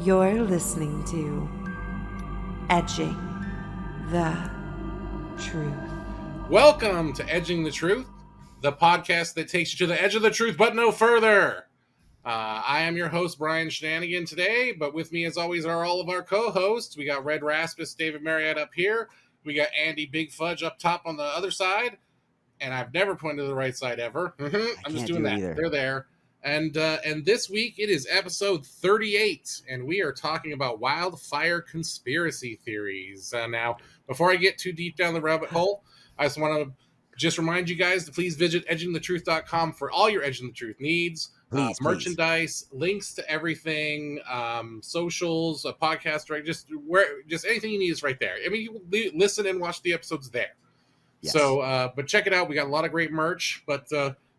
You're listening to Edging the Truth. Welcome to Edging the Truth, the podcast that takes you to the edge of the truth, but no further. I am your host, Brian Shenanigan, today, but with me, as always, are all of our co-hosts. We got Red Raspus, David Marriott up here. We got Andy Big Fudge up top on the other side, and I've never pointed to the right side ever. I'm just doing that. They're there. And this week, it is episode 38, and we are talking about wildfire conspiracy theories. Now, before I get too deep down the rabbit hole, I just want to remind you guys to please visit edgingthetruth.com for all your Edging the Truth needs. Merchandise, links to everything, socials, a podcast, right? Just anything you need is right there. I mean, you listen and watch the episodes there. Yes. So, but check it out. We got a lot of great merch. But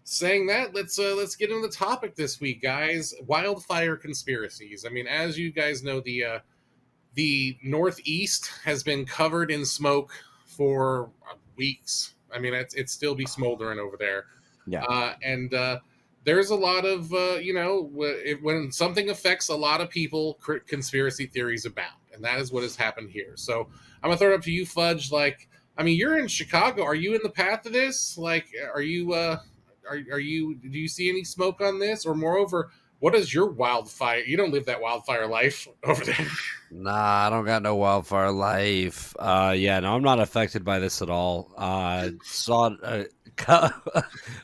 saying that, let's get into the topic this week, guys. Wildfire conspiracies. I mean, as you guys know, the Northeast has been covered in smoke for weeks. I mean, it's still be smoldering over there. Yeah. There's a lot of, when something affects a lot of people, conspiracy theories abound. And that is what has happened here. So I'm going to throw it up to you, Fudge. Like, I mean, you're in Chicago. Are you in the path of this? Like, do you see any smoke on this? Or moreover, what is your wildfire? You don't live that wildfire life over there. Nah, I don't got no wildfire life. No, I'm not affected by this at all.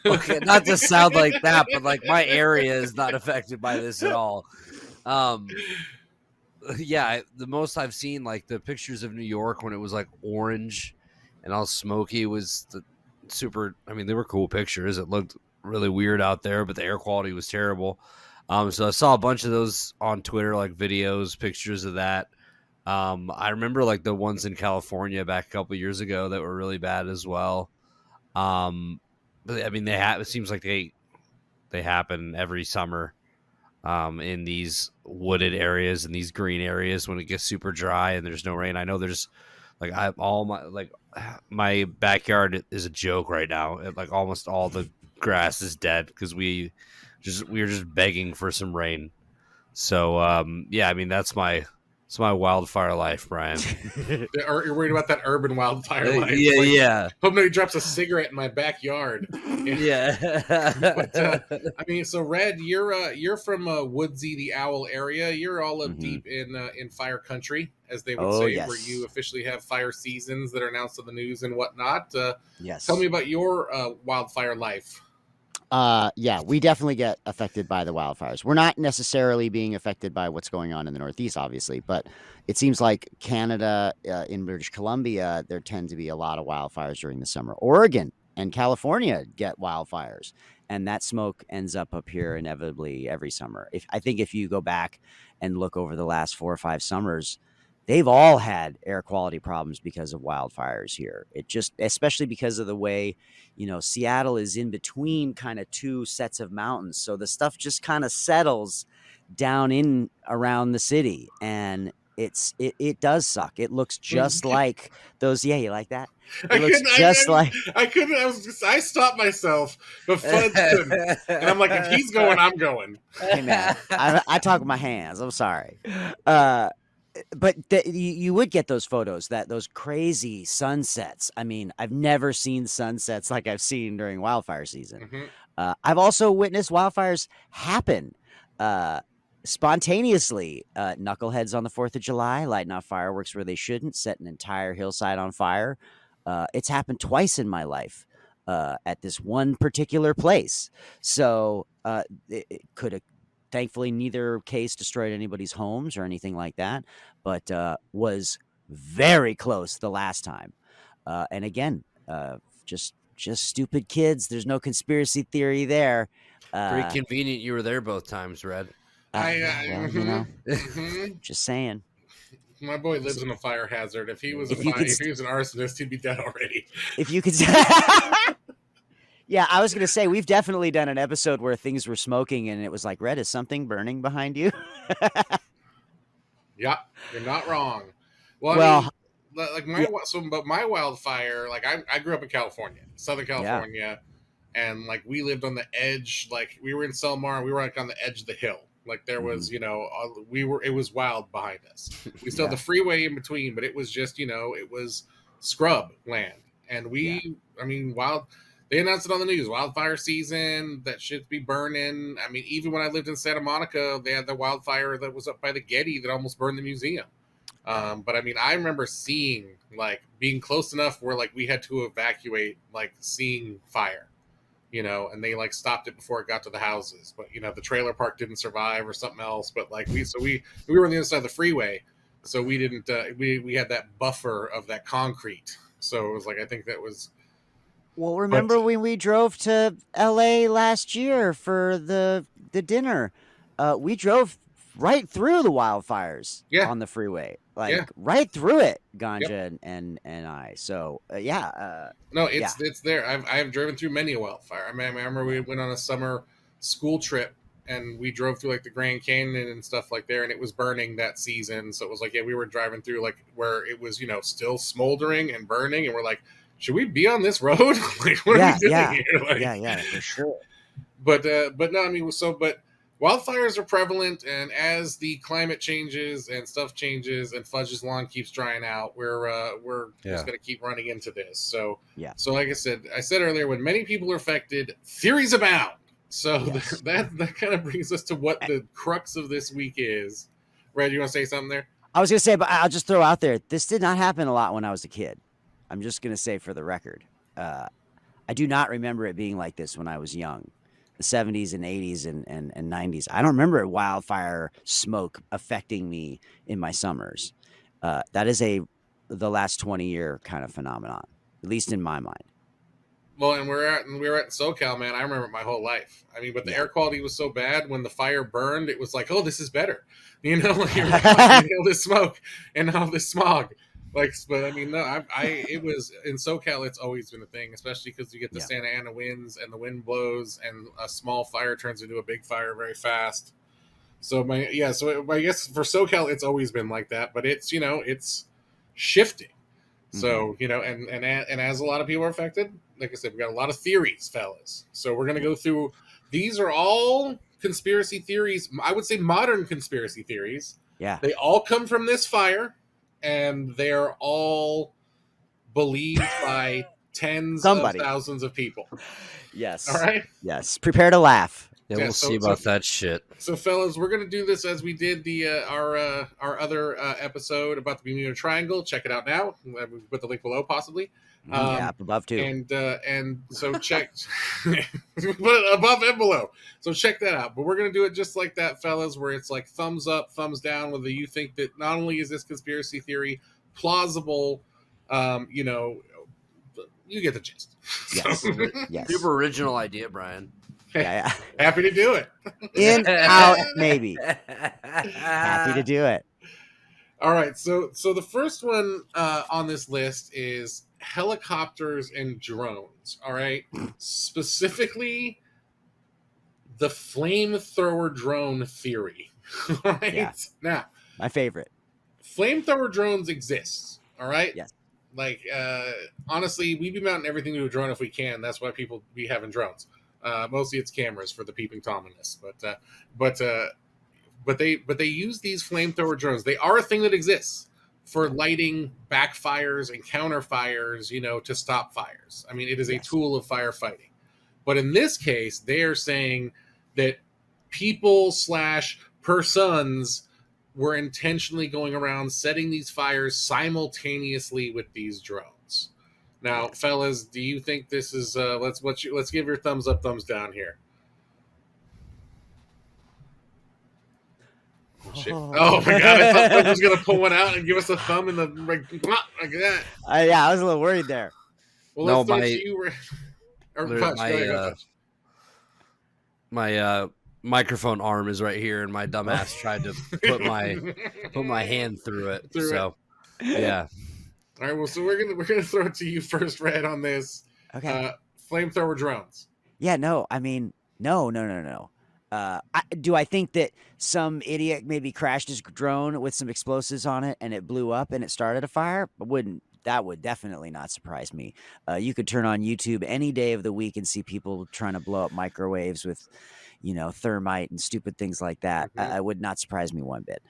Okay, not to sound like that, but like my area is not affected by this at all. The most I've seen, like the pictures of New York when it was like orange and all smoky was they were cool pictures. It looked really weird out there, but the air quality was terrible. So I saw a bunch of those on Twitter, like videos, pictures of that. I remember like the ones in California back a couple years ago that were really bad as well. But I mean, it seems like they happen every summer, in these wooded areas and these green areas when it gets super dry and there's no rain. I know there's my backyard is a joke right now. Like almost all the grass is dead because we were just begging for some rain. So I mean that's my wildfire life, Brian. You're worried about that urban wildfire life. Yeah. Hope nobody drops a cigarette in my backyard. Yeah. But I mean, so Red, you're from Woodsy, the Owl area. You're all up deep in fire country, as they would say, yes. Where you officially have fire seasons that are announced on the news and whatnot. Yes. Tell me about your wildfire life. We definitely get affected by the wildfires. We're not necessarily being affected by what's going on in the Northeast, obviously, but it seems like Canada, in British Columbia, there tend to be a lot of wildfires during the summer. Oregon and California get wildfires, and that smoke ends up here inevitably every summer. I think if you go back and look over the last 4 or 5 summers, they've all had air quality problems because of wildfires here. Especially because of the way, Seattle is in between kind of 2 sets of mountains. So the stuff just kind of settles down in around the city, and it does suck. It looks just like those. Yeah, you like that? I stopped myself, but Fudge couldn't. And I'm like, if he's going, I'm going. Hey man, I talk with my hands. I'm sorry. But you would get those photos, those crazy sunsets. I mean, I've never seen sunsets like I've seen during wildfire season. I've also witnessed wildfires happen spontaneously. Knuckleheads on the 4th of July, lighting off fireworks where they shouldn't, set an entire hillside on fire. It's happened twice in my life at this one particular place. So it could have. Thankfully, neither case destroyed anybody's homes or anything like that, but was very close the last time. And again, just stupid kids. There's no conspiracy theory there. Pretty convenient you were there both times, Red. Just saying. My boy lives in a fire hazard. If he was an arsonist, he'd be dead already. If you could... Yeah, I was going to say, we've definitely done an episode where things were smoking and it was like, Red, is something burning behind you? Yeah, you're not wrong. Well, I mean, my wildfire, like I grew up in California, Southern California, and like we lived on the edge, like we were in Selmar, we were like on the edge of the hill. Like there was, you know, it was wild behind us. We still had the freeway in between, but it was just, you know, it was scrub land. And I mean, they announced it on the news, wildfire season, that shit be burning. I mean, even when I lived in Santa Monica, they had the wildfire that was up by the Getty that almost burned the museum. But I mean, I remember seeing, like, being close enough where, like, we had to evacuate, like, seeing fire, you know, and they, like, stopped it before it got to the houses. But, you know, the trailer park didn't survive or something else. But, like, we were on the other side of the freeway, so we didn't, we had that buffer of that concrete. So it was like, I think that was. Well, remember when we drove to LA last year for the dinner? We drove right through the wildfires on the freeway, like right through it, Ganja and I. So no, it's there. I've driven through many a wildfire. I mean, I remember we went on a summer school trip and we drove through, like, the Grand Canyon and stuff like there, and it was burning that season. So it was like, we were driving through, like, where it was, you know, still smoldering and burning, and we're like, should we be on this road? Like, what are we doing here? Like, for sure. But no, I mean, but wildfires are prevalent, and as the climate changes and stuff changes and Fudge's lawn keeps drying out, we're just going to keep running into this. So like I said earlier, when many people are affected, theories abound. So that kind of brings us to what the crux of this week is. Red, you want to say something there? I was going to say, but I'll just throw out there, this did not happen a lot when I was a kid. I'm just going to say for the record, I do not remember it being like this when I was young. The 70s and 80s and 90s. I don't remember wildfire smoke affecting me in my summers. That is the last 20-year kind of phenomenon, at least in my mind. Well, and we were at SoCal, man. I remember it my whole life. I mean, but the air quality was so bad when the fire burned, it was like, oh, this is better. You know, like, you're like, all this smoke and all this smog. Like, but I mean, no, it was in SoCal. It's always been a thing, especially because you get the Santa Ana winds and the wind blows, and a small fire turns into a big fire very fast. So I guess for SoCal, it's always been like that. But it's, you know, it's shifting. So, you know, and as a lot of people are affected, like I said, we got a lot of theories, fellas. So we're gonna go through. These are all conspiracy theories. I would say modern conspiracy theories. Yeah, they all come from this fire. And they're all believed by tens of thousands of people. Yes. All right? Yes. Prepare to laugh. Yeah, we'll see about that shit. So, fellas, we're going to do this as we did our other episode about the Bermuda Triangle. Check it out now. We'll put the link below, possibly. I'd love to. And so check. Put it above and below. So check that out. But we're going to do it just like that, fellas, where it's like thumbs up, thumbs down, whether you think that not only is this conspiracy theory plausible, you know, you get the gist. Yes. Yes. Super original idea, Brian. Yeah. Happy to do it. In, out, maybe. Happy to do it. All right. So the first one on this list is helicopters and drones. All right. Specifically, the flamethrower drone theory. All right. Yeah. Now, my favorite. Flamethrower drones exist. All right. Yes. Like, honestly, we'd be mounting everything to a drone if we can. That's why people be having drones. Mostly it's cameras for the peeping Tom in this, but they use these flamethrower drones. They are a thing that exists for lighting backfires and counterfires, you know, to stop fires. I mean, it is a tool of firefighting. But in this case, they are saying that people/persons were intentionally going around setting these fires simultaneously with these drones. Now, fellas, do you think this is let's give your thumbs up, thumbs down here. Oh, shit. Oh my god, I thought Flip was gonna pull one out and give us a thumb in the like that. Yeah, I was a little worried there. Well, let's throw it to you. My microphone arm is right here, and my dumbass tried to put my hand through it. Yeah. All right, well, so we're gonna throw it to you first, Red, on this. Okay. Flamethrower drones. Yeah, no, I mean, no. Do I think that some idiot maybe crashed his drone with some explosives on it and it blew up and it started a fire? That would definitely not surprise me. You could turn on YouTube any day of the week and see people trying to blow up microwaves with, thermite and stupid things like that. Mhm. I would not surprise me one bit.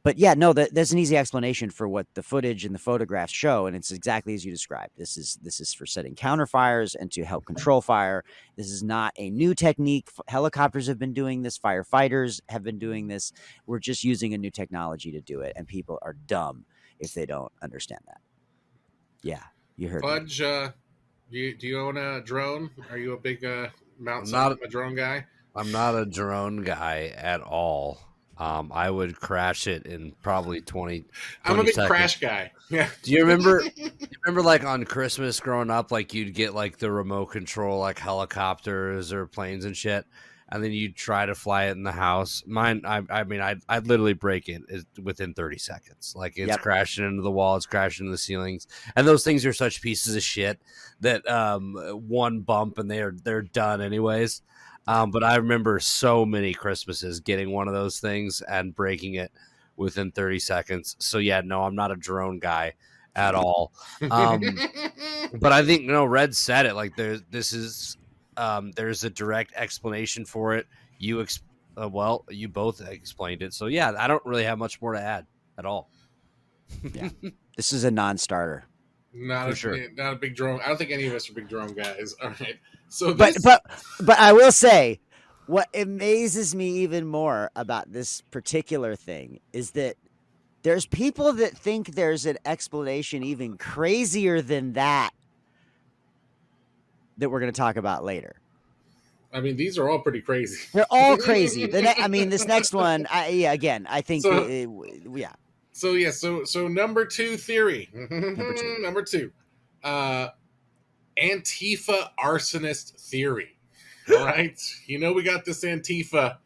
But yeah, no, there's an easy explanation for what the footage and the photographs show, and it's exactly as you described. This is for setting counterfires and to help control fire. This is not a new technique. Helicopters have been doing this. Firefighters have been doing this. We're just using a new technology to do it, and people are dumb if they don't understand that. Yeah, you heard me. Fudge, do you own a drone? Are you a big Mount not- Sinai drone guy? I'm not a drone guy at all. I would crash it in probably 20 I'm a big seconds. crash guy. Yeah. Do you remember like on Christmas growing up, like you'd get like the remote control like helicopters or planes and shit, and then you'd try to fly it in the house? Mine, I'd literally break it within 30 seconds. Like it's crashing into the wall, it's crashing into the ceilings, and those things are such pieces of shit that one bump and they're done anyways. But I remember so many Christmases getting one of those things and breaking it within 30 seconds. So yeah, no, I'm not a drone guy at all. But I think Red said it. Like there's a direct explanation for it. You both explained it. So yeah, I don't really have much more to add at all. Yeah, this is a non-starter. Not a big drone. I don't think any of us are big drone guys. All right. So but I will say, what amazes me even more about this particular thing is that there's people that think there's an explanation even crazier than that we're going to talk about later. I mean, these are all pretty crazy. They're all crazy. This next one, I think, So number 2 theory. Number two. Antifa arsonist theory. All right. We got this Antifa.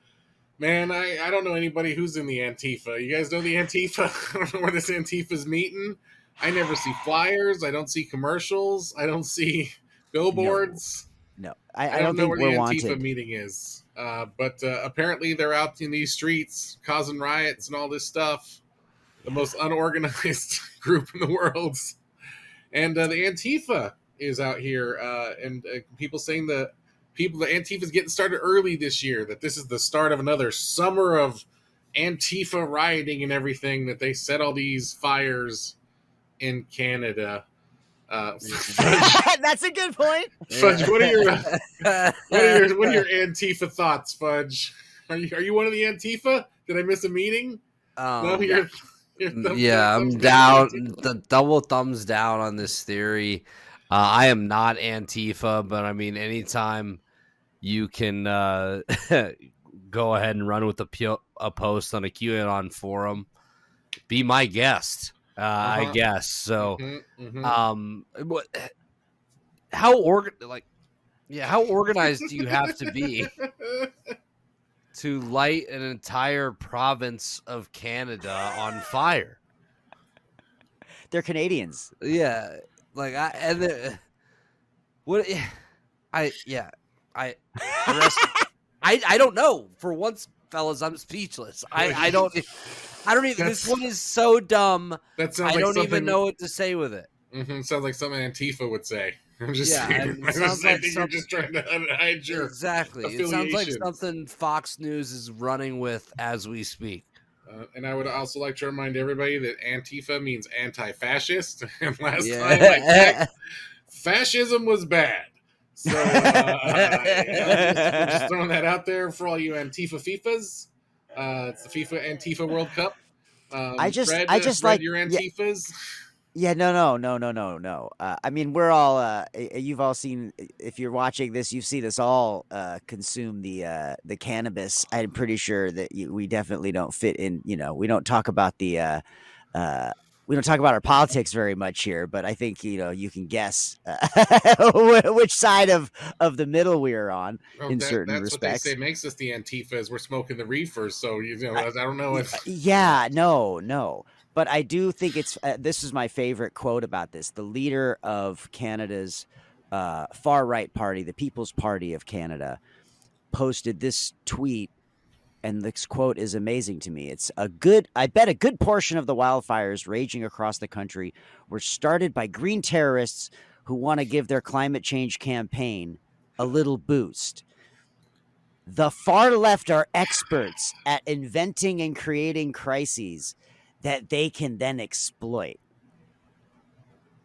Man, I don't know anybody who's in the Antifa. You guys know the Antifa? I don't know where this Antifa's meeting. I never see flyers. I don't see commercials. I don't see billboards. No. I don't know where we're the Antifa wanted. meeting is. But apparently they're out in these streets causing riots and all this stuff. The most unorganized group in the world. And the Antifa is out here, and people saying the Antifa is getting started early this year, that this is the start of another summer of Antifa rioting and everything, that they set all these fires in Canada. That's a good point. Fudge, what are your Antifa thoughts, Fudge? Are you one of the Antifa? Did I miss a meeting? I'm down. The double thumbs down on this theory. I am not Antifa, but I mean, anytime you can go ahead and run with a post on a QAnon forum, be my guest. I guess so. How organized do you have to be to light an entire province of Canada on fire? They're Canadians. Yeah, like I don't know. For once, fellas, I'm speechless. I don't even. This one is so dumb. I don't even know what to say with it. Sounds like something Antifa would say. I'm just saying. It sounds like you're just trying to hide your exactly. It sounds like something Fox News is running with as we speak. And I would also like to remind everybody that Antifa means anti-fascist. And last time I checked, fascism was bad. So we're just throwing that out there for all you Antifa FIFAs. It's the FIFA Antifa World Cup. I just Fred, your Antifas. Yeah, no. I mean, we're all. You've all seen. If you're watching this, you've seen us all consume the cannabis. I'm pretty sure that we definitely don't fit in. We don't talk about we don't talk about our politics very much here. But I think you can guess which side of the middle we are on in certain respects. That's what they say makes us the Antifas. We're smoking the reefers, so I don't know if. Yeah, no. But I do think this is my favorite quote about this. The leader of Canada's far-right party, the People's Party of Canada, posted this tweet, and this quote is amazing to me. It's I bet a good portion of the wildfires raging across the country were started by green terrorists who want to give their climate change campaign a little boost. The far left are experts at inventing and creating crises that they can then exploit.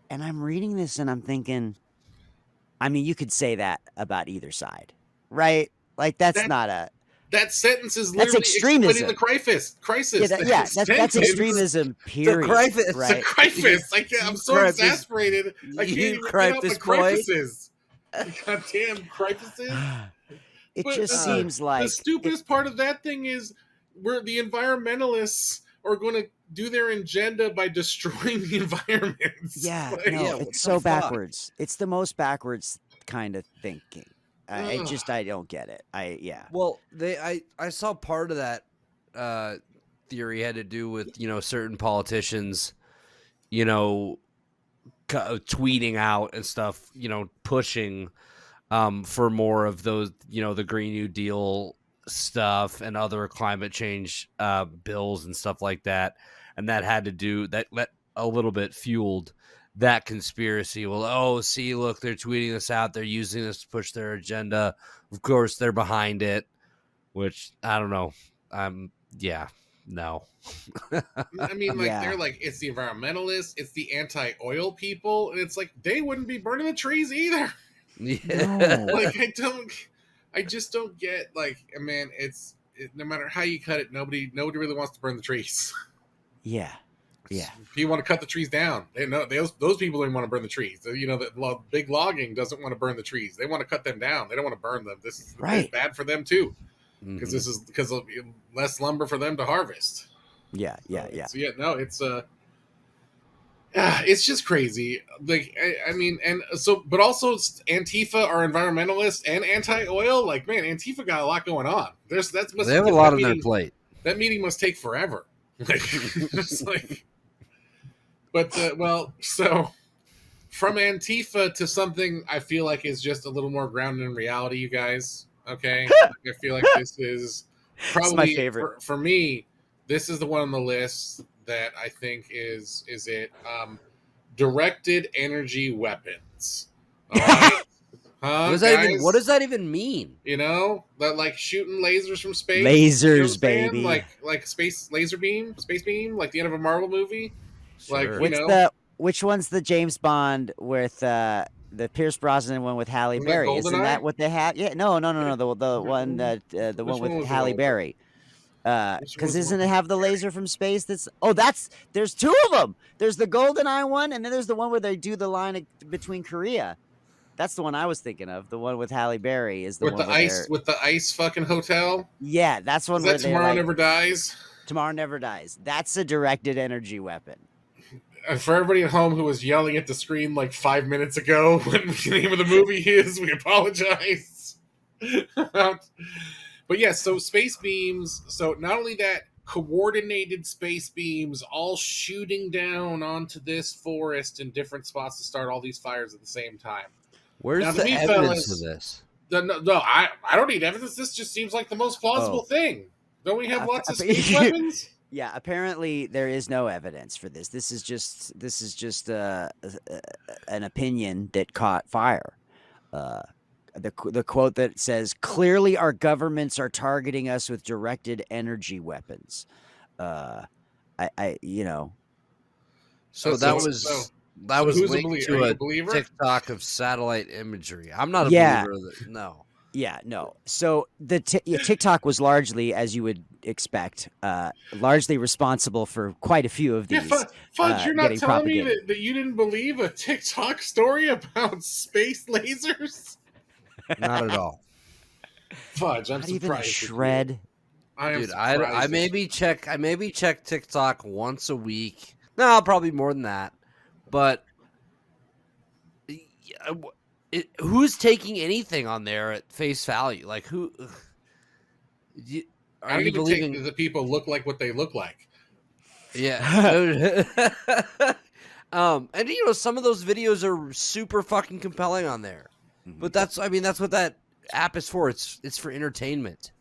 And I'm reading this and I'm thinking, I mean, you could say that about either side, right? Like that's not a That sentence is that's literally exploiting extremism. the crisis. That's extremism. Period. crisis. Right? The crisis. I'm so crisis. exasperated. I can't even get out the crisis. Goddamn crisis. It But just seems like the stupidest part of that thing is where the environmentalists are going to do their agenda by destroying the environment. Yeah, Like, no, yeah, it's so what the fuck? backwards. It's the most backwards kind of thinking. I don't get it. Well, I saw part of that theory had to do with certain politicians, tweeting out and stuff, pushing for more of those, the Green New Deal stuff and other climate change bills and stuff like that, and that had to do that a little bit fueled that conspiracy. Well, oh, see, look, they're tweeting this out, they're using this to push their agenda. Of course, they're behind it, which I don't know. No. I mean, they're like, it's the environmentalists, it's the anti-oil people, and it's like they wouldn't be burning the trees either. Yeah. No. Like I just don't get, like, man, no matter how you cut it, nobody really wants to burn the trees. Yeah. People want to cut the trees down. Those people don't want to burn the trees. The big logging doesn't want to burn the trees. They want to cut them down. They don't want to burn them. This is right. bad for them too, because Mhm. this is because of less lumber for them to harvest. Yeah. So it's just crazy. Like, I mean, and so, but also Antifa are environmentalists and anti-oil. Like, man, Antifa got a lot going on. They have a lot on their plate. That meeting must take forever. Like, just like, but so from Antifa to something I feel like is just a little more grounded in reality, you guys. Okay, I feel like this is probably my favorite for me. This is the one on the list that I think is it. Directed energy weapons. All right? What does that even mean? That like shooting lasers from space. Lasers, baby. Like space beam, like the end of a Marvel movie. Sure. Like, which one's the James Bond with the Pierce Brosnan one with Halle Berry? Isn't that what they have? Yeah, no. The one with Halle Berry. Because isn't it have the laser from space? There's two of them. There's the GoldenEye one, and then there's the one where they do the line between Korea. That's the one I was thinking of. The one with Halle Berry is the with one with the ice fucking hotel. Yeah, that's one. Is that Tomorrow Never Dies? Tomorrow Never Dies. That's a directed energy weapon. And for everybody at home who was yelling at the screen like 5 minutes ago when the name of the movie is, we apologize. But yes, so space beams. So not only that, coordinated space beams all shooting down onto this forest in different spots to start all these fires at the same time. Where's the evidence of this? I don't need evidence. This just seems like the most plausible thing. Don't we have lots of space weapons? Yeah, apparently there is no evidence for this. This is just an opinion that caught fire. The quote that says, "Clearly, our governments are targeting us with directed energy weapons." So that was linked to a TikTok of satellite imagery. I'm not a believer of that. No. Yeah, no. So the TikTok was largely, as you would expect, largely responsible for quite a few of these. Fudge, you're not telling me that you didn't believe a TikTok story about space lasers? Not at all. Fudge, I'm surprised. Even a shred. I maybe check TikTok once a week. No, probably more than that. But who's taking anything on there at face value? Like, who? I don't even think that the people look like what they look like. Yeah. And some of those videos are super fucking compelling on there. But that's what that app is for. It's for entertainment.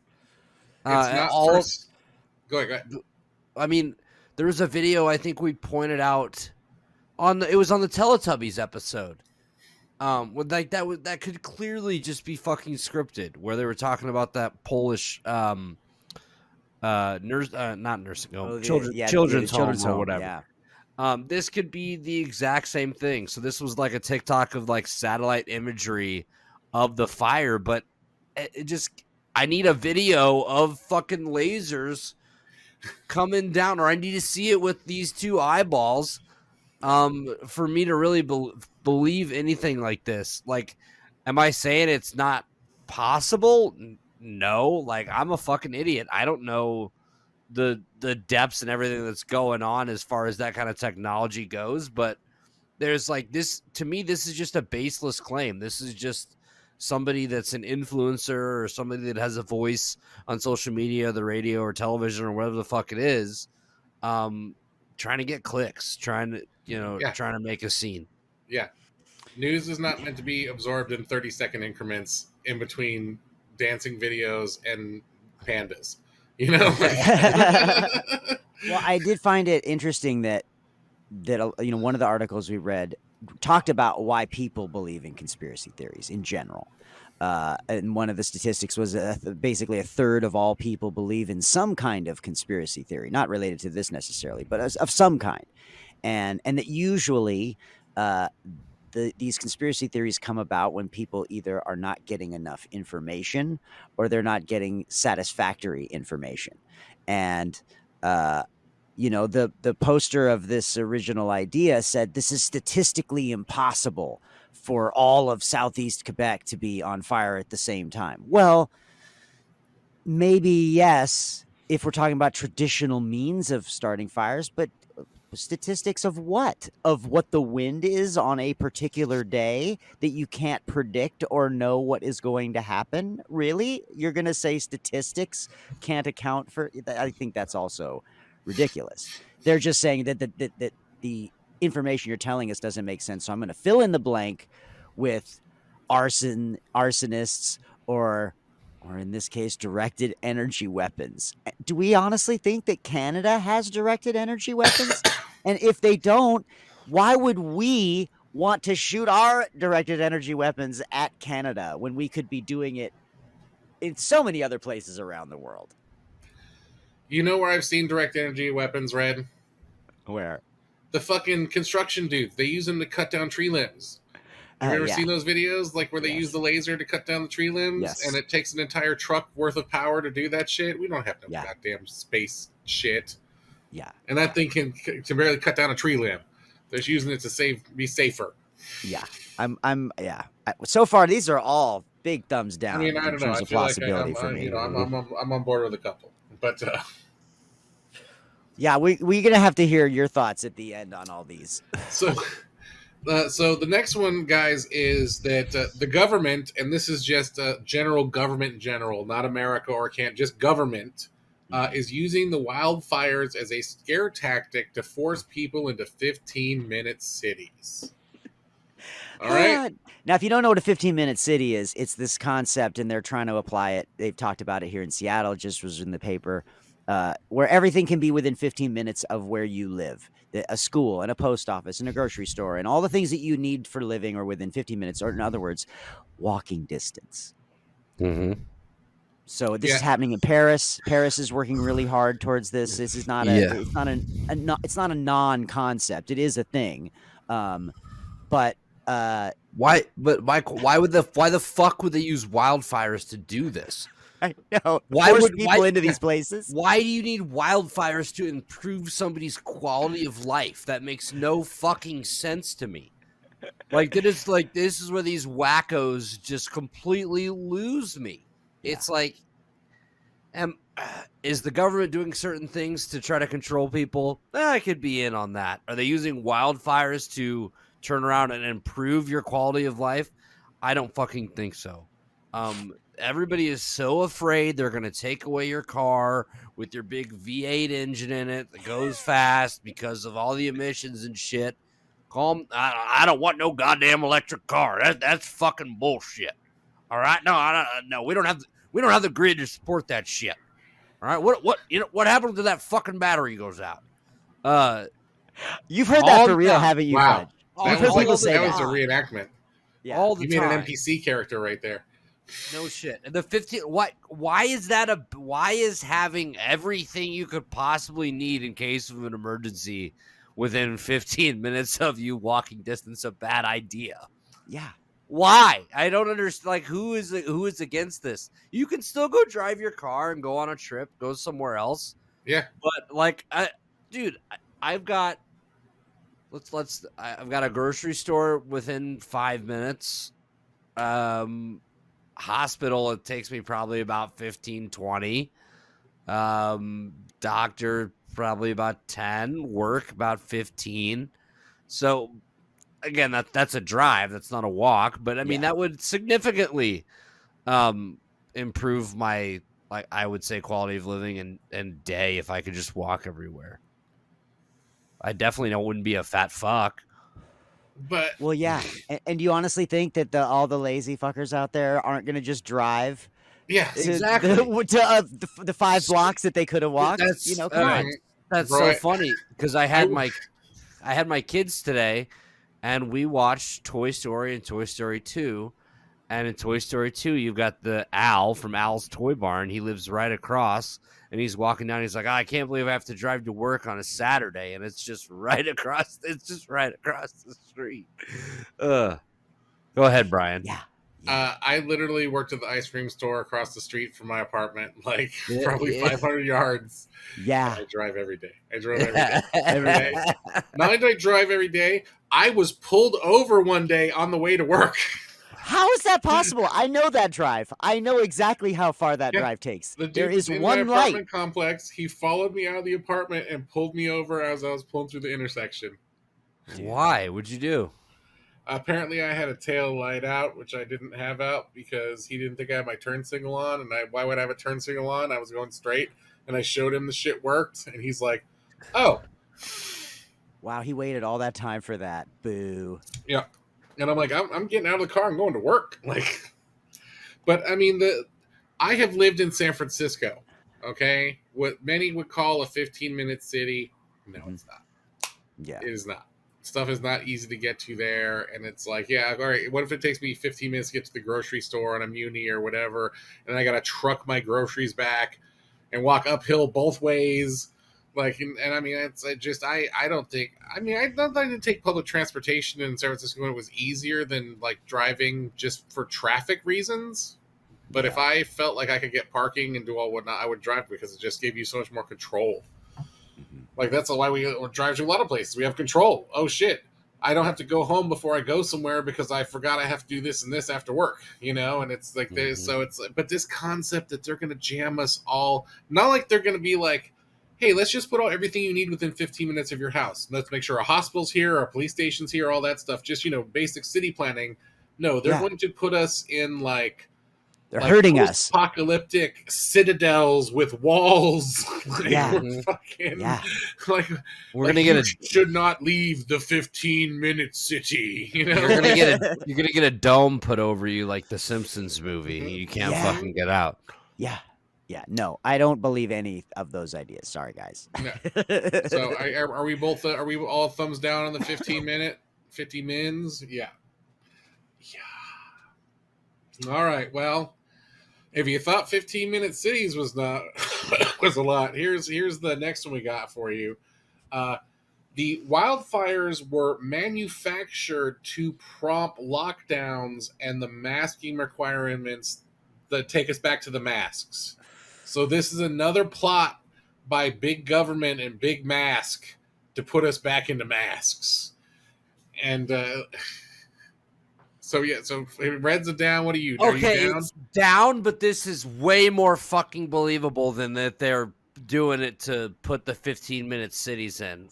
Go ahead. I mean, there was a video I think we pointed out it was on the Teletubbies episode. Like that could clearly just be fucking scripted, where they were talking about that Polish not nursing home, children's home or whatever. Yeah. This could be the exact same thing. So this was like a TikTok of like satellite imagery of the fire, but I need a video of fucking lasers coming down, or I need to see it with these two eyeballs for me to really believe anything like this. Like, am I saying it's not possible? No. Like, I'm a fucking idiot. I don't know the depths and everything that's going on as far as that kind of technology goes, but there's like this, to me, this is just a baseless claim. This is just somebody that's an influencer or somebody that has a voice on social media, the radio or television or whatever the fuck it is, trying to get clicks, trying to make a scene. Yeah. News is not meant to be absorbed in 30-second increments in between dancing videos and pandas. You know? Well, I did find it interesting that one of the articles we read talked about why people believe in conspiracy theories in general. And one of the statistics was basically a third of all people believe in some kind of conspiracy theory, not related to this necessarily, but of some kind. And that usually these conspiracy theories come about when people either are not getting enough information or they're not getting satisfactory information. And the poster of this original idea said this is statistically impossible for all of Southeast Quebec to be on fire at the same time. Well, maybe yes, if we're talking about traditional means of starting fires, but statistics of what? Of what the wind is on a particular day that you can't predict or know what is going to happen? Really? You're going to say statistics can't account for? I think that's also ridiculous. They're just saying that the information you're telling us doesn't make sense. So I'm going to fill in the blank with arsonists or in this case, directed energy weapons. Do we honestly think that Canada has directed energy weapons? And if they don't, why would we want to shoot our directed energy weapons at Canada when we could be doing it in so many other places around the world? You know where I've seen direct energy weapons, Red? Where? The fucking construction dudes. They use them to cut down tree limbs. Have you ever seen those videos, like where they use the laser to cut down the tree limbs, and it takes an entire truck worth of power to do that shit? We don't have no goddamn space shit. Yeah, and that thing can barely cut down a tree limb. They're just using it to be safer. Yeah, so far, these are all big thumbs down. I mean, I don't know. I feel like I'm on board with a couple, but yeah, we're gonna have to hear your thoughts at the end on all these. So the next one, guys, is that the government, and this is just general government in general, not America or just government, is using the wildfires as a scare tactic to force people into 15-minute cities. All right. Now, if you don't know what a 15-minute city is, it's this concept, and they're trying to apply it. They've talked about it here in Seattle. It just was in the paper, where everything can be within 15 minutes of where you live. A school and a post office and a grocery store and all the things that you need for living are within 15 minutes, or in other words, walking distance. Mm-hmm. So this is happening in Paris. Paris is working really hard towards this. This is not it's not a non-concept. It is a thing. But why the fuck would they use wildfires to do this? I know. Why would people into these places? Why do you need wildfires to improve somebody's quality of life? That makes no fucking sense to me. This is where these wackos just completely lose me. Yeah. It's like, is the government doing certain things to try to control people? I could be in on that. Are they using wildfires to turn around and improve your quality of life? I don't fucking think so. Everybody is so afraid they're going to take away your car with your big V8 engine in it that goes fast because of all the emissions and shit. I don't want no goddamn electric car. That's fucking bullshit. All right, no, we don't have the grid to support that shit. All right, what happens to that fucking battery goes out? You've heard that for real, haven't you? Wow, I've heard people say that was a reenactment. Yeah. all the You made time. an NPC character right there. No shit. And the 15. Why is that Why is having everything you could possibly need in case of an emergency within 15 minutes of you walking distance a bad idea? Yeah. Why? I don't understand. Like, who is against this? You can still go drive your car and go on a trip, go somewhere else. Yeah. But like, I've got I've got a grocery store within 5 minutes. Hospital, it takes me probably about 15-20. Doctor, probably about 10. Work, about 15. So again, that's a drive. That's not a walk. But I mean, that would significantly improve my, like, I would say, quality of living and day if I could just walk everywhere. I definitely wouldn't be a fat fuck. But Well, yeah. And do you honestly think that all the lazy fuckers out there aren't going to just drive yeah, to, Exactly. the 5 blocks that they could have walked? That's Come on. That's Bro, so funny because I had my kids today, and we watched Toy Story and Toy Story 2. And in Toy Story 2, you've got the Al from Al's Toy Barn. He lives right across, and he's walking down. He's like, I can't believe I have to drive to work on a Saturday, and it's just right across. It's just right across the street. Go ahead, Brian. Yeah. I literally worked at the ice cream store across the street from my apartment, like Yeah, probably yeah. 500 yards. Yeah. I drive every day. I drove every day. Every day. Not only do I drive every day, I was pulled over one day on the way to work. How is that possible? I know that drive. I know exactly how far that drive takes. The dude There is in one my light. apartment complex. He followed me out of the apartment and pulled me over as I was pulling through the intersection. Why? What'd you do? Apparently, I had a tail light out, which I didn't have out because he didn't think I had my turn signal on. And why would I have a turn signal on? I was going straight, and I showed him the shit worked, and he's like, "Oh, Wow, he waited all that time for that. Boo. yeah." And I'm like, I'm getting out of the car and going to work. Like, but I mean, I have lived in San Francisco. Okay, what many would call a 15-minute city. No, it's not. Yeah. It is not. Stuff is not easy to get to there, and it's like, yeah, all right, what if it takes me 15 minutes to get to the grocery store on a Muni or whatever, and I gotta truck my groceries back and walk uphill both ways, like, and I mean, I don't think I didn't take public transportation in San Francisco when it was easier than like driving just for traffic reasons. But if I felt like I could get parking and do all whatnot, I would drive because it just gave you so much more control. Like, that's why we drive to a lot of places. We have control. Oh, shit. I don't have to go home before I go somewhere because I forgot I have to do this and this after work, you know? And it's like this. So it's like, but this concept that they're going to jam us all, not like they're going to be like, hey, let's just put everything you need within 15 minutes of your house. Let's make sure a hospital's here, a police station's here, all that stuff. Just, basic city planning. No, they're going to put us in like, They're hurting us. Apocalyptic citadels with walls. Like, Yeah. we're fucking, like, We're like gonna get should not leave the 15-minute city. You're gonna get a dome put over you like the Simpsons movie. You can't fucking get out. Yeah. Yeah. No, I don't believe any of those ideas. Sorry, guys. No. So are we both? Are we all thumbs down on the 15-minute, 50 mins? Yeah. Yeah. All right. Well, if you thought 15-minute cities was not was a lot, here's the next one we got for you. The wildfires were manufactured to prompt lockdowns and the masking requirements that take us back to the masks. So this is another plot by big government and big mask to put us back into masks. And so Red's it down. What are you? Okay, are you down? it's down, but this is way more fucking believable than that they're doing it to put the 15-minute cities in.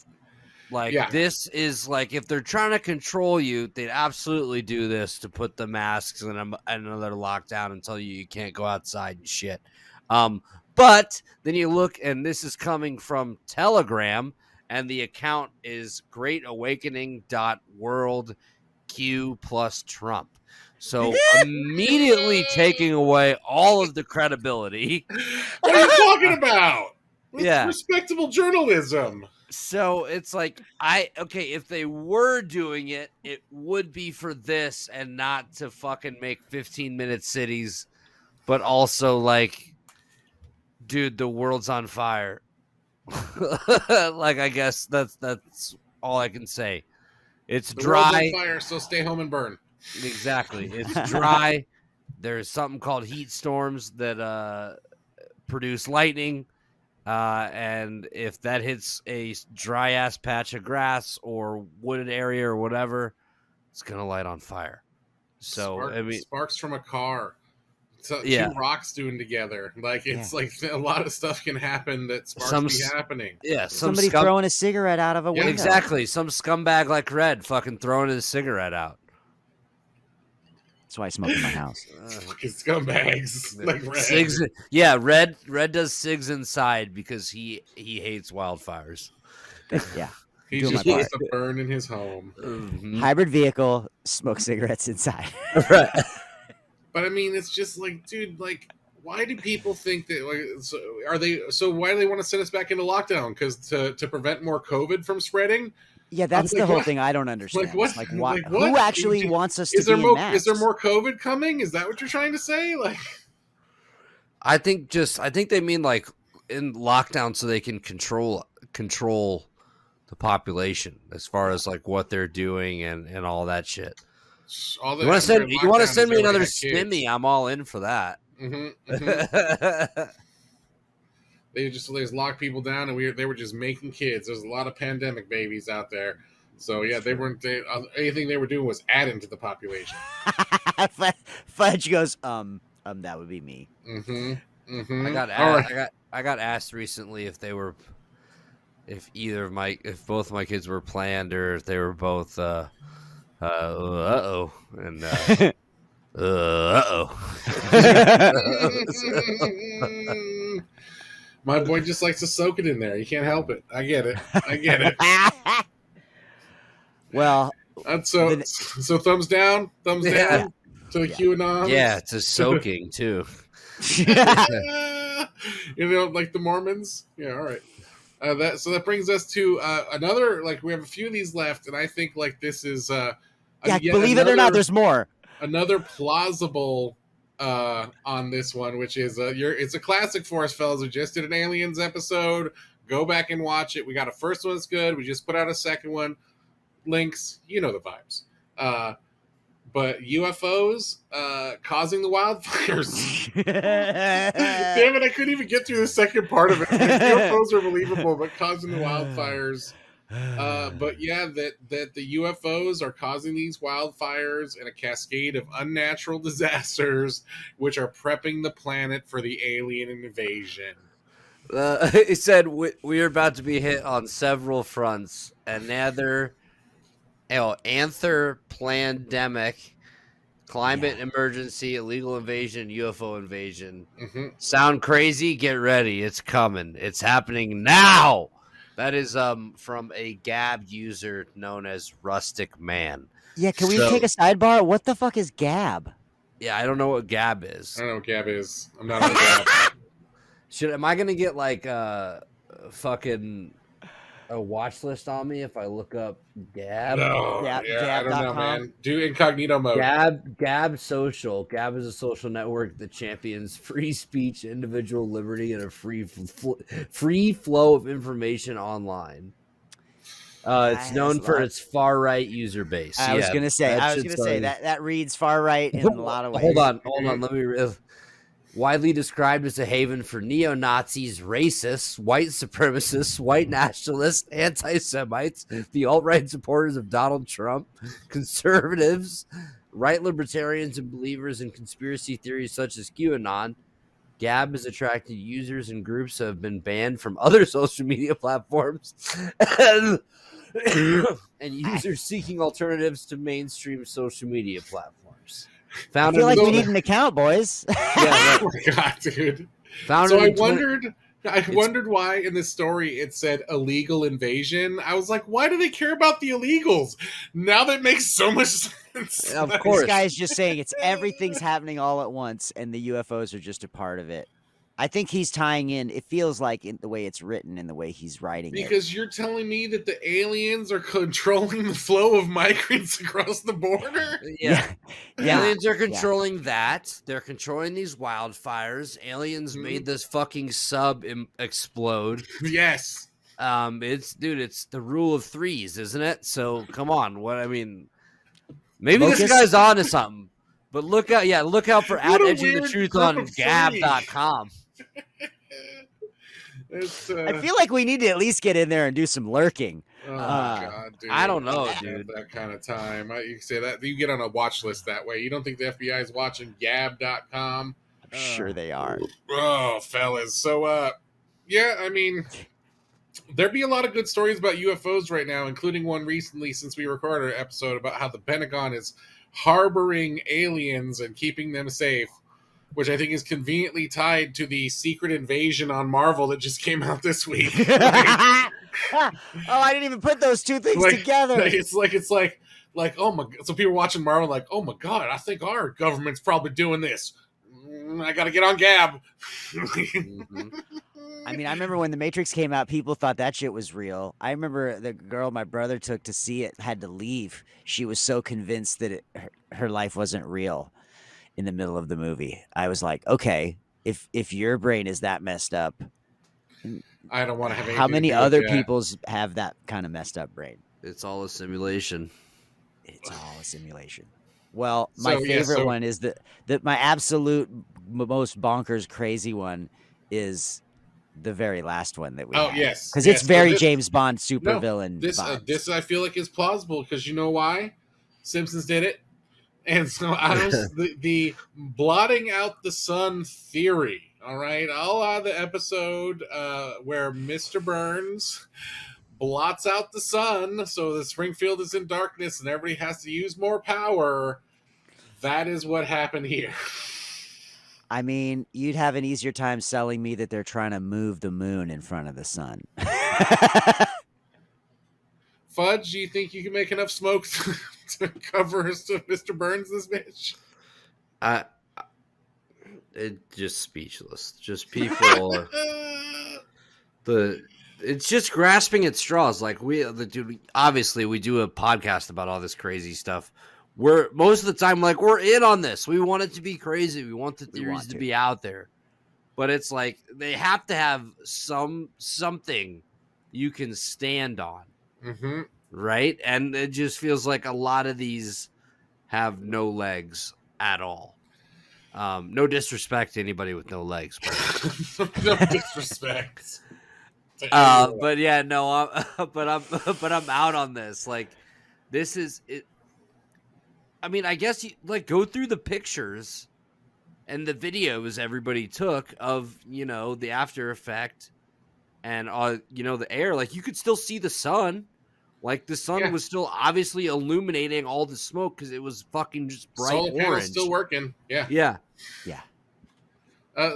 Like, this is like, if they're trying to control you, they'd absolutely do this to put the masks and another lockdown and tell you can't go outside and shit. But then you look, and this is coming from Telegram, and the account is greatawakening.worldq+Trump. So immediately taking away all of the credibility. What are you talking about? Yeah. respectable journalism. So it's like, if they were doing it, it would be for this and not to fucking make 15-minute cities, but also like, dude, the world's on fire. Like, I guess that's all I can say. It's The world's on dry. fire, so stay home and burn. Exactly. It's dry. There's something called heat storms that produce lightning. And if that hits a dry ass patch of grass or wooded area or whatever, it's gonna light on fire. So Sparks from a car. So Yeah. two rocks doing together. Like it's like a lot of stuff can happen that sparks be happening. Yeah, Somebody throwing a cigarette out of a window. Exactly. Some scumbag like Red fucking throwing his cigarette out. That's why I smoke in my house. Fucking scumbags like Red. Cigs, yeah, Red does cigs inside because he hates wildfires. Yeah. He doing just my wants part. to burn in his home. Mhm. Hybrid vehicle, smoke cigarettes inside. Right. But I mean, it's just like, dude, like, why do people think that? Like, why do they want to send us back into lockdown? Because to prevent more COVID from spreading? Yeah, that's like, the whole what? thing I don't understand. Like, what? It's like, why, Like, what? who actually wants us to Is there be more? in masks? Is there more COVID coming? Is that what you're trying to say? Like, I think they mean like in lockdown so they can control the population as far as like what they're doing and all that shit. all You want to send me another stimmy? stimmy? I'm all in for that. They just locked people down, and they were just making kids. There's a lot of pandemic babies out there, so yeah, they weren't. Anything they were doing was adding to the population. Fudge goes, that would be me. I got asked recently if both my kids were planned or if they were both My boy just likes to soak it in there. You can't help it. I get it. Well, so thumbs down to the QAnon. Yeah, it's a soaking too. Like the Mormons. Yeah, all right. That brings us to another. Like we have a few of these left, and I think like this is. Believe it or not, there's more. Another plausible on this one, which is it's a classic for us, fellas. We just did an Aliens episode. Go back and watch it. We got a first one that's good. We just put out a second one. Links, you know the vibes. But UFOs causing the wildfires. Damn it, I couldn't even get through the second part of it. Like, UFOs are believable, but causing the wildfires. But yeah, that the UFOs are causing these wildfires and a cascade of unnatural disasters, which are prepping the planet for the alien invasion. He said we are about to be hit on several fronts. Another anther pandemic, climate emergency, illegal invasion, UFO invasion. Sound crazy? Get ready. It's coming. It's happening now. That is from a Gab user known as Rustic Man. Yeah, can we take a sidebar? What the fuck is Gab? Yeah, I don't know what Gab is. I don't know what Gab is. I'm not on Gab. Am I gonna get like fucking a watch list on me if I look up Gab? No, Gab, I don't know, Gab.com. man. Do incognito mode. Gab Social. Gab is a social network that champions free speech, individual liberty, and a free flow of information online. It's known for its far right user base. I was gonna say that reads far right in a lot of ways. Hold on. Let me. Widely described as a haven for neo-Nazis, racists, white supremacists, white nationalists, anti-Semites, the alt-right supporters of Donald Trump, conservatives, right libertarians, and believers in conspiracy theories such as QAnon, Gab has attracted users and groups that have been banned from other social media platforms and users seeking alternatives to mainstream social media platforms. I feel like we need an account, boys. Oh my god, dude. So I wondered why in this story it said illegal invasion. I was like, why do they care about the illegals? Now that makes so much sense. Of course. This guy is just saying everything's happening all at once, and the UFOs are just a part of it. I think he's tying in. It feels like in the way it's written and the way he's writing it. Because you're telling me that the aliens are controlling the flow of migrants across the border? Yeah. Yeah. Aliens are controlling that. They're controlling these wildfires. Aliens Mhm. made this fucking sub explode. Yes. It's the rule of threes, isn't it? So come on. Maybe this Locust? guy's on to something. But look out for What a Edging the weird Truth group on of gab.com. It's, I feel like we need to at least get in there and do some lurking. oh my God, dude. I don't know, I have dude. that kind of time. You can say that. You get on a watch list that way. You don't think the FBI is watching gab.com? I'm sure they are. Oh, fellas. So, yeah, I mean, there'd be a lot of good stories about UFOs right now, including one recently since we recorded an episode about how the Pentagon is harboring aliens and keeping them safe, which I think is conveniently tied to the Secret Invasion on Marvel that just came out this week. Oh, I didn't even put those two things together. It's like, oh my! So people watching Marvel like, oh my God, I think our government's probably doing this. I got to get on Gab. Mm-hmm. I mean, I remember when The Matrix came out, people thought that shit was real. I remember the girl my brother took to see it had to leave. She was so convinced that her life wasn't real in the middle of the movie. I was like, okay, if your brain is that messed up, I don't want to have anything how to many do with other that. people's have that kind of messed up brain? It's all a simulation. It's all a simulation. Well, my So, favorite one is that my absolute most bonkers crazy one is the very last one that we Oh, had. yes. Because yes. it's very So this- James Bond supervillain vibes. This I feel like is plausible because you know why? Simpsons did it. And so I was the blotting out the sun theory. All right. I'll have the episode where Mr. Burns blots out the sun so the Springfield is in darkness and everybody has to use more power. That is what happened here. I mean, you'd have an easier time selling me that they're trying to move the moon in front of the sun. Fudge, do you think you can make enough smoke to cover Mr. Burns this bitch? It just speechless. Just people. It's just grasping at straws. Like obviously we do a podcast about all this crazy stuff. We're most of the time like we're in on this. We want it to be crazy. We want the theories to be out there. But it's like they have to have something you can stand on. Mm-hmm. Right? And it just feels like a lot of these have no legs at all. No disrespect to anybody with no legs. But No disrespect. But yeah, no, I'm out on this. Like, this is it. I mean, I guess you like go through the pictures and the videos everybody took of, the after effect and, the air. Like, you could still see the sun. Like, the sun was still obviously illuminating all the smoke because it was fucking just bright Solar panel's orange. still working. Yeah. Yeah.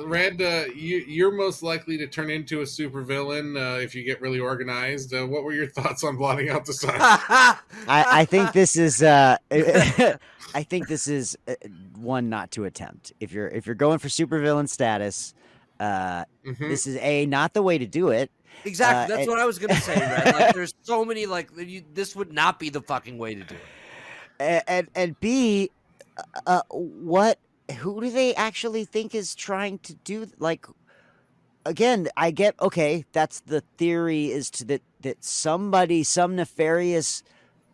Red, you're most likely to turn into a supervillain if you get really organized. What were your thoughts on blotting out the sun? I think this is I think this is one not to attempt. If you're going for supervillain status, this is not the way to do it. Exactly. That's what I was gonna say, Red. Like, there's so many this would not be the fucking way to do it. And B, who do they actually think is trying to do? Like, again, I get that's the theory is that somebody, some nefarious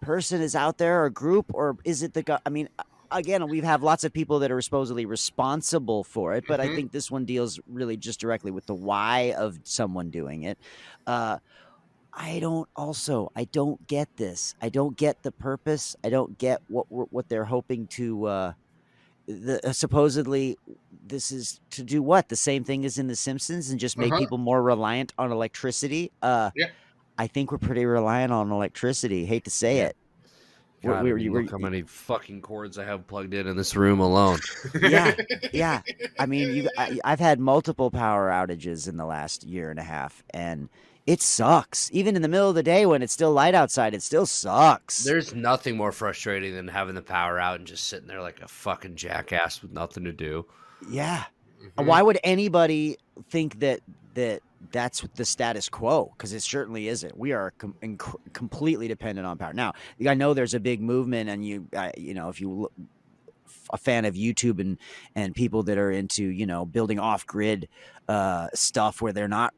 person is out there or group, or is it I mean, again, we have lots of people that are supposedly responsible for it, but I think this one deals really just directly with the why of someone doing it. I don't get this. I don't get the purpose. I don't get what they're hoping to. Supposedly, this is to do what? The same thing as in The Simpsons and just make people more reliant on electricity. I think we're pretty reliant on electricity. Hate to say it. God, look how many fucking cords I have plugged in this room alone. Yeah. I mean, I've had multiple power outages in the last year and a half, and it sucks. Even in the middle of the day when it's still light outside, it still sucks. There's nothing more frustrating than having the power out and just sitting there like a fucking jackass with nothing to do. Yeah. Mhm. Why would anybody think that's the status quo? Because it certainly isn't. We are completely dependent on power. Now, I know there's a big movement, and if you look, a fan of YouTube and people that are into building off grid stuff where they're not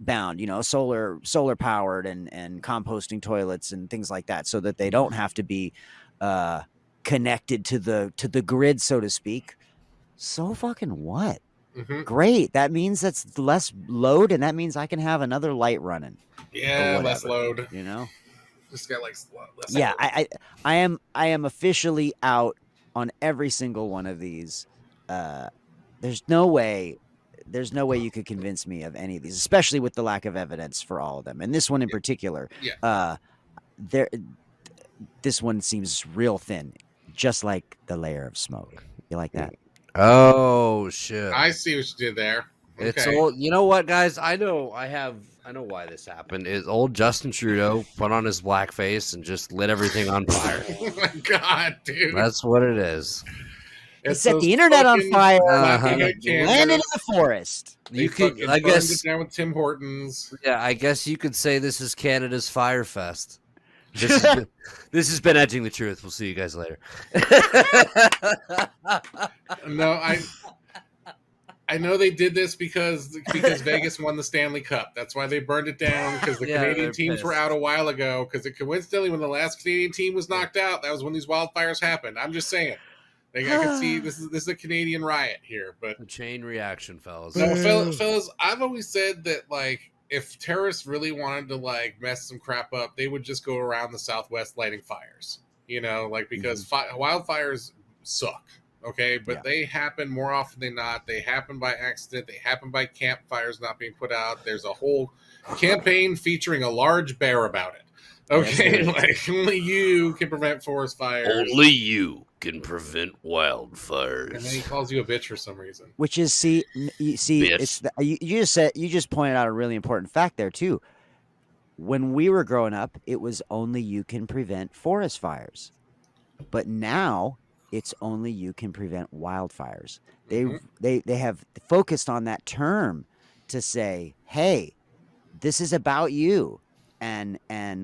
bound, solar powered and composting toilets and things like that, so that they don't have to be connected to the grid, so to speak. So fucking what? Mhm. Great. That means that's less load, and that means I can have another light running. Yeah, less load. Just got like less. Yeah, load. I am officially out on every single one of these. There's no way you could convince me of any of these, especially with the lack of evidence for all of them. And this one in particular, Yeah. This one seems real thin, just like the layer of smoke. You like that? Oh shit! I see what you did there. It's Okay. old. You know what, guys? I know why this happened. Is old Justin Trudeau put on his blackface and just lit everything on fire. Oh my god, dude! That's what it is. He set the internet on fire and it landed in the forest. They fucking burned it down with Tim Hortons. Yeah, I guess you could say this is Canada's Fire Fest. This has been Edging the Truth. We'll see you guys later. No, I know they did this because Vegas won the Stanley Cup. That's why they burned it down, because the Canadian teams were out a while ago. Because coincidentally, when the last Canadian team was knocked out, that was when these wildfires happened. I'm just saying. I can see this is a Canadian riot here, but a chain reaction, fellas. No, fellas, I've always said that if terrorists really wanted to mess some crap up, they would just go around the Southwest lighting fires. Because wildfires suck. Okay, but they happen more often than not. They happen by accident. They happen by campfires not being put out. There's a whole campaign featuring a large bear about it. Okay, only you can prevent forest fires. Only you can prevent wildfires. And then he calls you a bitch for some reason. Which is you just pointed out a really important fact there too. When we were growing up, it was only you can prevent forest fires, but now it's only you can prevent wildfires. They have focused on that term to say, hey, this is about you. And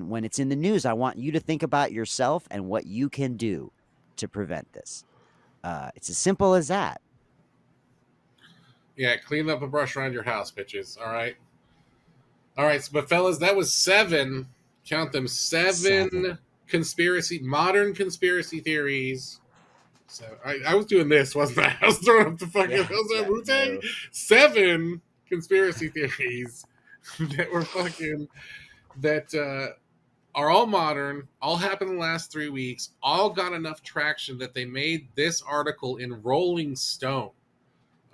when it's in the news, I want you to think about yourself and what you can do to prevent this. It's as simple as that. Yeah, clean up a brush around your house, bitches. All right. But fellas, that was 7. Count them 7 modern conspiracy theories. So I was doing this, wasn't I? I was throwing up the fucking Wu-Tang. 7 conspiracy theories that are all modern, all happened in the last 3 weeks, all got enough traction that they made this article in Rolling Stone.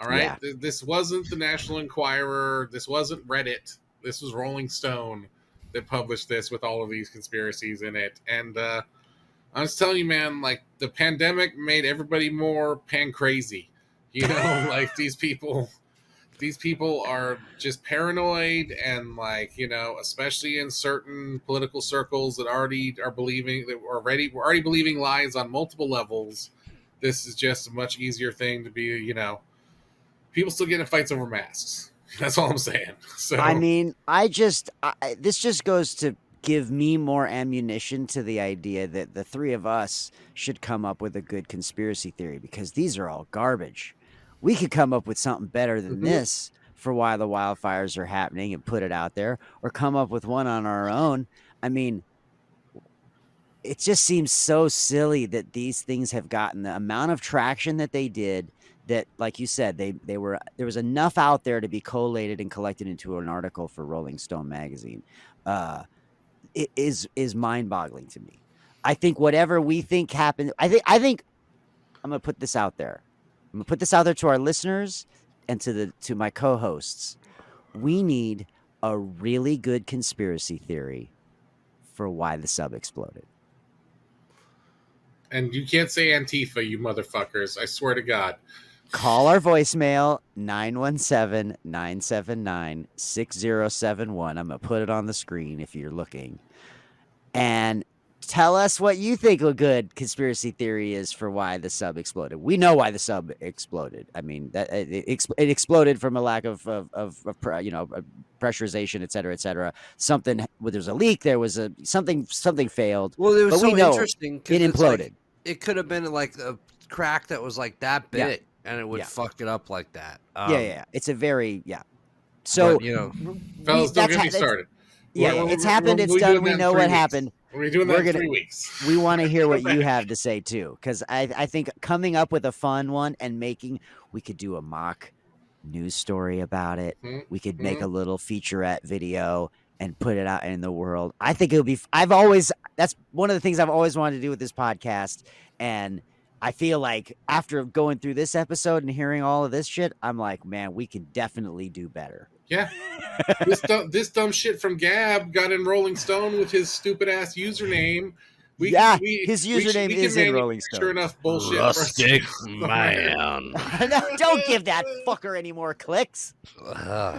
All right? Yeah. This wasn't the National Enquirer. This wasn't Reddit. This was Rolling Stone that published this with all of these conspiracies in it. And I was telling you, man, the pandemic made everybody more pan-crazy. These people are just paranoid, and especially in certain political circles that already are believing that we're already believing lies on multiple levels. This is just a much easier thing to be, people still get in fights over masks. That's all I'm saying. So I mean, this just goes to give me more ammunition to the idea that the three of us should come up with a good conspiracy theory, because these are all garbage. We could come up with something better than this for why the wildfires are happening and put it out there, or come up with one on our own. I mean, it just seems so silly that these things have gotten the amount of traction that they did, that, like you said, there was enough out there to be collated and collected into an article for Rolling Stone magazine. It is mind-boggling to me. I think whatever we think happened, I think I'm going to put this out there. I'm going to put this out there to our listeners and to my co-hosts. We need a really good conspiracy theory for why the sub exploded. And you can't say Antifa, you motherfuckers. I swear to God. Call our voicemail, 917-979-6071. I'm going to put it on the screen if you're looking. And Tell us what you think a good conspiracy theory is for why the sub exploded. We know why the sub exploded. I mean, that it exploded from a lack of pressurization, et cetera, et cetera. Something, well, there's a leak. There was something failed. Well, it was but so we know interesting. It imploded. It could have been like a crack that was like that big, Yeah. and it would Yeah. fuck it up like that. Yeah. It's a very So but, fellas, don't get me started. It's happened. It's done. We know what happened. We're doing that in 3 weeks. We want to hear what you have to say too, because I think coming up with a fun one and we could do a mock news story about it. Mm-hmm. We could make a little featurette video and put it out in the world. I think it would be. That's one of the things I've always wanted to do with this podcast, and I feel like after going through this episode and hearing all of this shit, I'm like, man, we can definitely do better. Yeah, this dumb shit from Gab got in Rolling Stone with his stupid ass username. His username is in Rolling Stone. Sure enough, bullshit. Rustic man. Don't give that fucker any more clicks. All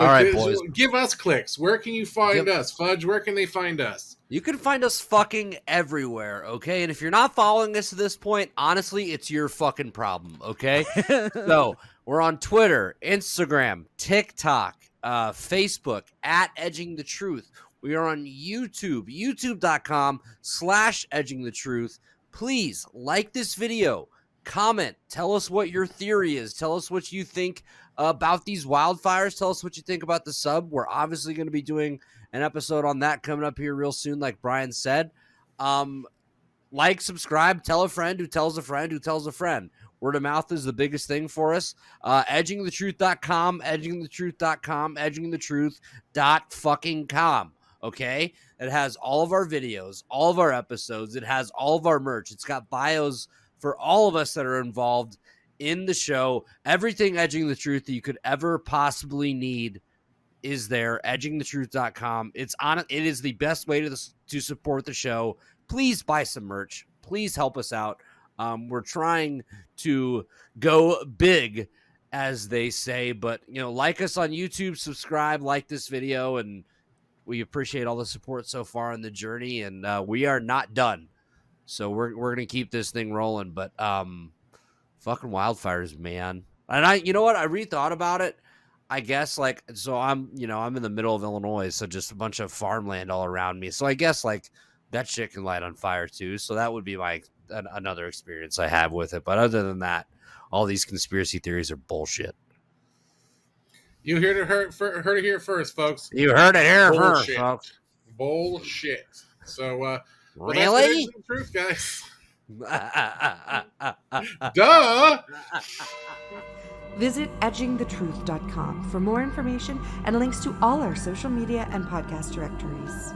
right, boys. Give us clicks. Where can you find us, Fudge? Where can they find us? You can find us fucking everywhere, okay? And if you're not following us at this point, honestly, it's your fucking problem, okay? So we're on Twitter, Instagram, TikTok, Facebook, at Edging the Truth. We are on YouTube, youtube.com/Edging the Truth. Please like this video, comment, tell us what your theory is, tell us what you think about these wildfires, tell us what you think about the sub. We're obviously going to be doing an episode on that coming up here real soon, like Brian said. Like, subscribe, tell a friend who tells a friend who tells a friend. Word of mouth is the biggest thing for us. Edgingthetruth.com, edgingthetruth.com, edgingthetruth.com. Okay? It has all of our videos, all of our episodes. It has all of our merch. It's got bios for all of us that are involved in the show. Everything Edging the Truth that you could ever possibly need is there. Edgingthetruth.com. It is the best way to support the show. Please buy some merch. Please help us out. We're trying to go big, as they say, but like us on YouTube, subscribe, like this video, and we appreciate all the support so far on the journey, and we are not done. So we're gonna keep this thing rolling. But fucking wildfires, man. And you know what? I rethought about it. I guess I'm in the middle of Illinois, so just a bunch of farmland all around me. So I guess that shit can light on fire too. So that would be another experience I have with it. But other than that, all these conspiracy theories are bullshit. You heard it here first, folks. You heard it here first, folks. Bullshit. So, really? That's the truth, guys. Duh. Visit edgingthetruth.com for more information and links to all our social media and podcast directories.